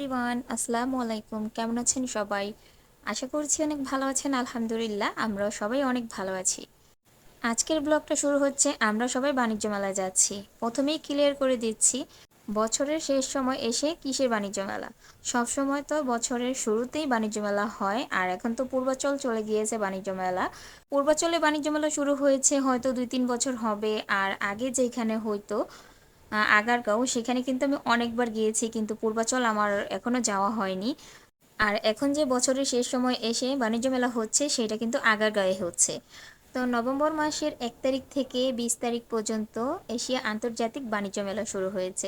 Everyone, আসসালামু আলাইকুম। কেমন আছেন সবাই? আশা করছি অনেক ভালো আছেন। আলহামদুলিল্লাহ, আমরাও সবাই অনেক ভালো আছি। আজকের ব্লগটা শুরু হচ্ছে, আমরা সবাই বাণিজ্য মেলায় যাচ্ছি। প্রথমেই ক্লিয়ার করে দিচ্ছি, বছরের শেষ সময় এসে কিসের বাণিজ্য মেলা? সব সময় তো বছরের শুরুতেই বাণিজ্য মেলা হয়, আর এখন তো পূর্বাচল চলে গিয়েছে বাণিজ্য মেলা। পূর্বাচলে বাণিজ্য মেলা শুরু হয়েছে হয়তো 2-3 বছর হবে। আর আগে যেখানে হয়তো আগারগাঁও, সেখানে কিন্তু আমি অনেকবার গিয়েছি, কিন্তু পূর্বাচল আমার এখনো যাওয়া হয়নি। আর এখন যে বছরের শেষ সময় এসে বাণিজ্য মেলা হচ্ছে, সেটা কিন্তু আগারগাঁয়ে হচ্ছে। তো নভেম্বর মাসের 1 তারিখ থেকে 20 তারিখ পর্যন্ত এশিয়া আন্তর্জাতিক বাণিজ্য মেলা শুরু হয়েছে।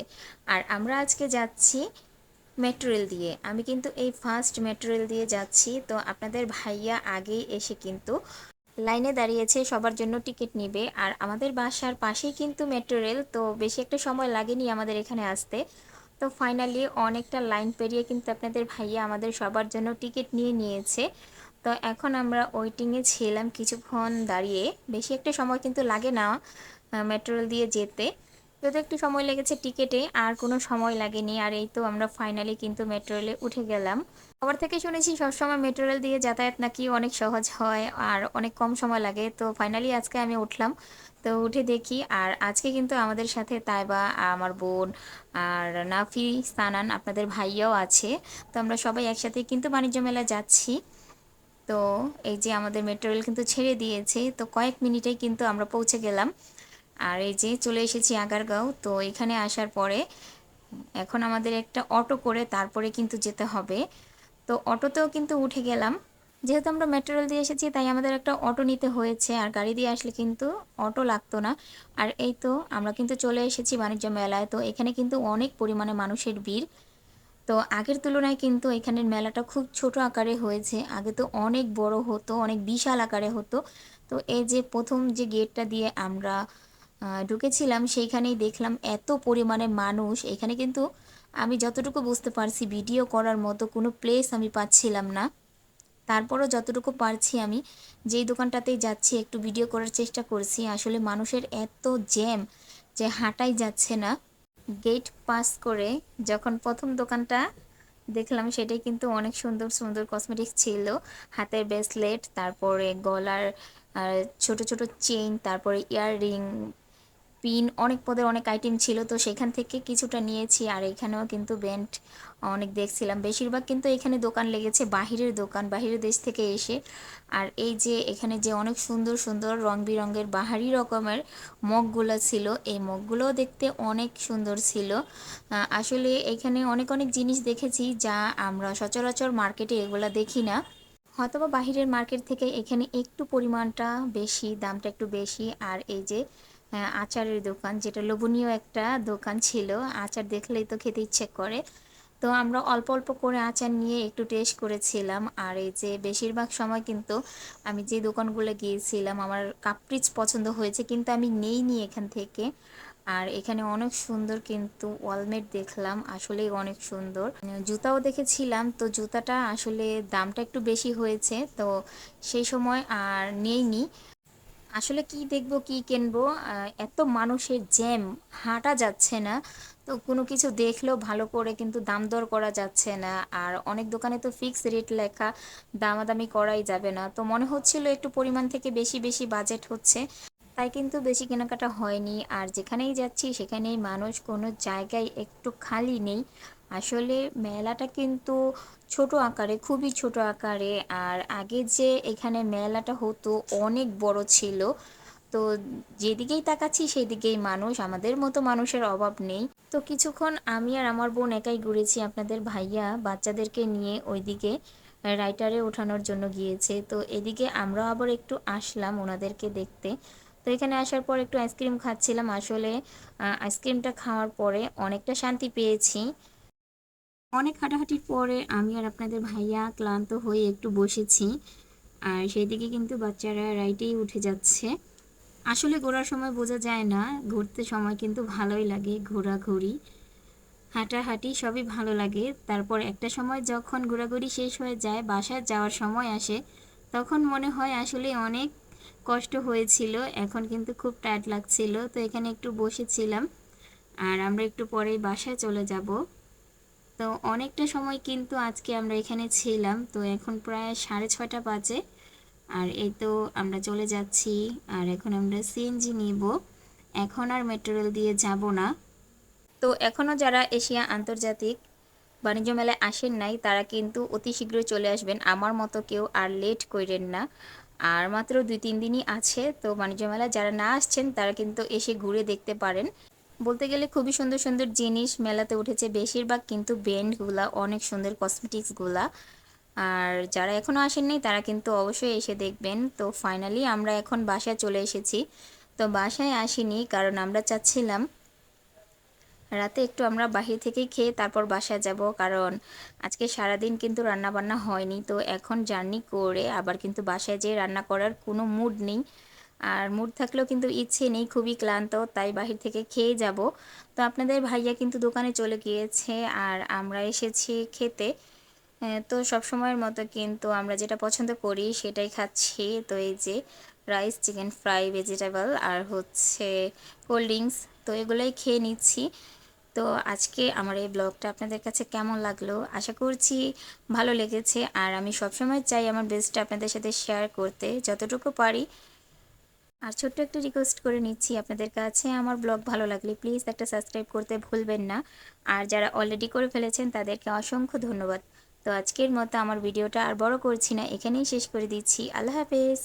আর আমরা আজকে যাচ্ছি মেট্রো রেল দিয়ে। আমি কিন্তু এই ফার্স্ট মেট্রো রেল দিয়ে যাচ্ছি। তো আপনাদের ভাইয়া আগেই এসে কিন্তু লাইনে দাঁড়িয়েছে, সবার জন্য টিকিট নিবে। আর আমাদের বাসার পাশেই কিন্তু মেট্রো রেল, তো বেশি একটা সময় লাগেনি আমাদের এখানে আসতে। তো ফাইনালি অনেকটা লাইন পেরিয়ে কিন্তু আপনাদের ভাইয়া আমাদের সবার জন্য টিকিট নিয়ে নিয়েছে। তো এখন আমরা ওয়েটিংয়ে ছিলাম কিছুক্ষণ দাঁড়িয়ে। বেশি একটা সময় কিন্তু লাগে না মেট্রো রেল দিয়ে যেতে। যদি একটু সময় লেগেছে টিকেটে, আর কোনো সময় লাগেনি। আর এই তো আমরা ফাইনালি কিন্তু মেট্রো রেলে উঠে গেলাম। সবার থেকে শুনেছি সবসময় মেট্রো রেল দিয়ে যাতায়াত নাকি অনেক সহজ হয় আর অনেক কম সময় লাগে। তো ফাইনালি আজকে আমি উঠলাম। তো উঠে দেখি, আর আজকে কিন্তু আমাদের সাথে তাইবা, আমার বোন, আর নাফি, সানান, আপনাদের ভাইয়াও আছে। তো আমরা সবাই একসাথে কিন্তু বাণিজ্য মেলা যাচ্ছি। তো এই যে আমাদের মেট্রো রেল কিন্তু ছেড়ে দিয়েছে, তো কয়েক মিনিটেই কিন্তু আমরা পৌঁছে গেলাম। আর এই যে চলে এসেছি আগারগাঁও। তো এখানে আসার পরে এখন আমাদের একটা অটো করে তারপরে কিন্তু যেতে হবে। তো অটোতেও কিন্তু উঠে গেলাম। যেহেতু আমরা মেট্রো রেল দিয়ে এসেছি, তাই আমাদের একটা অটো নিতে হয়েছে। আর গাড়ি দিয়ে আসলে কিন্তু অটো লাগতো না। আর এই তো আমরা কিন্তু চলে এসেছি বাণিজ্য মেলায়। তো এখানে কিন্তু অনেক পরিমাণে মানুষের ভিড়। তো আগের তুলনায় কিন্তু এখানের মেলাটা খুব ছোট আকারে হয়েছে। আগে তো অনেক বড় হতো, অনেক বিশাল আকারে হতো। তো এই যে প্রথম যে গেটটা দিয়ে আমরা ঢুকেছিলাম, সেইখানেই দেখলাম এত পরিমাণে মানুষ। এখানে কিন্তু আমি যতটুকু বুঝতে পারছি, ভিডিও করার মতো কোনো প্লেস আমি পাচ্ছিলাম না। তারপরও যতটুকু পারছি, আমি যেই দোকানটাতেই যাচ্ছি একটু ভিডিও করার চেষ্টা করছি। আসলে মানুষের এত জ্যাম যে হাঁটাই যাচ্ছে না। গেট পাস করে যখন প্রথম দোকানটা দেখলাম, সেটাই কিন্তু অনেক সুন্দর সুন্দর কসমেটিক্স ছিল। হাতের ব্রেসলেট, তারপরে গলার ছোট ছোট চেইন, তারপরে ইয়াররিং, পিন, অনেক পদের অনেক আইটেম ছিল। তো সেখান থেকে কিছুটা নিয়েছি। আর এখানেও কিন্তু ব্যান্ড অনেক দেখছিলাম। বেশিরভাগ কিন্তু এখানে দোকান লেগেছে বাহিরের দোকান, বাহিরের দেশ থেকে এসে। আর এই যে এখানে যে অনেক সুন্দর সুন্দর রং বেরঙের বাহারি রকমের মগগুলো ছিল, এই মগগুলোও দেখতে অনেক সুন্দর ছিল। আসলে এখানে অনেক অনেক জিনিস দেখেছি যা আমরা সচরাচর মার্কেটে এগুলা দেখি না। হয়তোবা বাহিরের মার্কেট থেকে এখানে একটু পরিমাণটা বেশি, দামটা একটু বেশি। আর এই যে আচারের দোকান, যেটা লোভনীয় একটা দোকান ছিল। আচার দেখলেই তো খেতে ইচ্ছে করে। তো আমরা অল্প অল্প করে আচার নিয়ে একটু টেস্ট করেছিলাম। আর এই যে বেশিরভাগ সময় কিন্তু আমি যে দোকানগুলো গিয়েছিলাম, আমার কাপ্রিচ পছন্দ হয়েছে, কিন্তু আমি নেইনি এখান থেকে। আর এখানে অনেক সুন্দর কিন্তু ওয়ালমেট দেখলাম, আসলেই অনেক সুন্দর। জুতাও দেখেছিলাম, তো জুতাটা আসলে দামটা একটু বেশি হয়েছে, তো সেই সময় আর নেইনি। আসলে কি দেখবো কি কিনবো, এত মানুষের জ্যাম, হাঁটা যাচ্ছে না। তো কোনো কিছু দেখলেও ভালো করে কিন্তু দাম দর করা যাচ্ছে না। আর অনেক দোকানে তো ফিক্স রেট লেখা, দামাদামি করাই যাবে না। তো মনে হচ্ছিল একটু পরিমাণ থেকে বেশি বেশি বাজেট হচ্ছে, তাই কিন্তু বেশি কেনাকাটা হয়নি। আর যেখানেই যাচ্ছি সেখানেই মানুষ, কোনো জায়গায় একটু খালি নেই। আসলে মেলাটা কিন্তু ছোট আকারে, খুবই ছোট আকারে। আর আগে যে এখানে মেলাটা হতো অনেক বড় ছিল। তো যেদিকেই তাকাচ্ছি সেদিকেই মানুষ, আমাদের মতো মানুষের অভাব নেই। তো কিছুক্ষণ আমি আর আমার বোন একাই ঘুরেছি। আপনাদের ভাইয়া বাচ্চাদেরকে নিয়ে ওইদিকে রাইটারে ওঠানোর জন্য গিয়েছে। তো এদিকে আমরাও আবার একটু আসলাম ওনাদেরকে দেখতে। তো এখানে আসার পর একটু আইসক্রিম খাচ্ছিলাম। আসলে আইসক্রিমটা খাওয়ার পরে অনেকটা শান্তি পেয়েছি। অনেক হাঁটাহাঁটির পরে আমি আর আপনাদের ভাইয়া ক্লান্ত হয়ে একটু বসেছি। আর সেই দিকে কিন্তু বাচ্চারা রাইটেই উঠে যাচ্ছে। আসলে ঘোরার সময় বোঝা যায় না, ঘুরতে সময় কিন্তু ভালোই লাগে, ঘোরাঘুরি, হাঁটাহাঁটি সবই ভালো লাগে। তারপর একটা সময় যখন ঘোরাঘুরি শেষ হয়ে যায়, বাসায় যাওয়ার সময় আসে, তখন মনে হয় আসলে অনেক কষ্ট হয়েছিল। এখন কিন্তু খুব টায়ার্ড লাগছিল। তো এখানে একটু বসেছিলাম। আর আমরা একটু পরেই বাসায় চলে যাব। তো অনেকটা সময় কিন্তু আজকে আমরা এখানে ছিলাম। তো এখন প্রায় 6:30 বাজে। আর এই তো আমরা চলে যাচ্ছি। আর এখন আমরা সিএনজি নিব। এখন আর মেট্রো রেল দিয়ে যাব না। তো এখনও যারা এশিয়া আন্তর্জাতিক বাণিজ্য মেলায় আসেন নাই তারা কিন্তু অতি শীঘ্রই চলে আসবেন। আমার মতো কেউ আর লেট করেন না। আর মাত্র 2-3 দিনই আছে। তো বাণিজ্য মেলায় যারা না আসছেন তারা কিন্তু এসে ঘুরে দেখতে পারেন। বলতে গেলে খুবই সুন্দর সুন্দর জিনিস মেলাতে উঠেছে, বেশিরভাগ কিন্তু ব্র্যান্ডগুলা অনেক সুন্দর, কসমেটিক্সগুলা। আর যারা এখনও আসেননি তারা কিন্তু অবশ্যই এসে দেখবেন। তো ফাইনালি আমরা এখন বাসায় চলে এসেছি। তো বাসায় আসিনি কারণ আমরা চাচ্ছিলাম রাতে একটু আমরা বাহির থেকেই খেয়ে তারপর বাসায় যাব, কারণ আজকে সারাদিন কিন্তু রান্না বান্না হয়নি। তো এখন জার্নি করে আবার কিন্তু বাসায় যেয়ে রান্না করার কোনো মুড নেই। আর মুড থাকলেও কিন্তু ইচ্ছে নেই, খুবই ক্লান্ত, তাই বাহির থেকে খেয়ে যাব। তো আপনাদের ভাইয়া কিন্তু দোকানে চলে গিয়েছে আর আমরা এসেছি খেতে। তো সবসময়ের মতো কিন্তু আমরা যেটা পছন্দ করি সেটাই খাচ্ছি। তো এই যে রাইস, চিকেন ফ্রাই, ভেজিটেবল আর হচ্ছে কোল্ড ড্রিঙ্কস, তো এগুলোই খেয়ে নিচ্ছি। তো আজকে আমার এই ব্লগটা আপনাদের কাছে কেমন লাগলো, আশা করছি ভালো লেগেছে। আর আমি সবসময় চাই আমার বেস্টটা আপনাদের সাথে শেয়ার করতে যতটুকু পারি। আর ছোট্ট একটা রিকোয়েস্ট করে নিচ্ছি আপনাদের কাছে, আমার ব্লগ ভালো লাগলে প্লিজ একটা সাবস্ক্রাইব করতে ভুলবেন না। আর যারা অলরেডি করে ফেলেছেন তাদেরকে অসংখ্য ধন্যবাদ। তো আজকের মতো আমার ভিডিওটা আর বড় করছি না, এখানেই শেষ করে দিচ্ছি। আল্লাহ হাফেজ।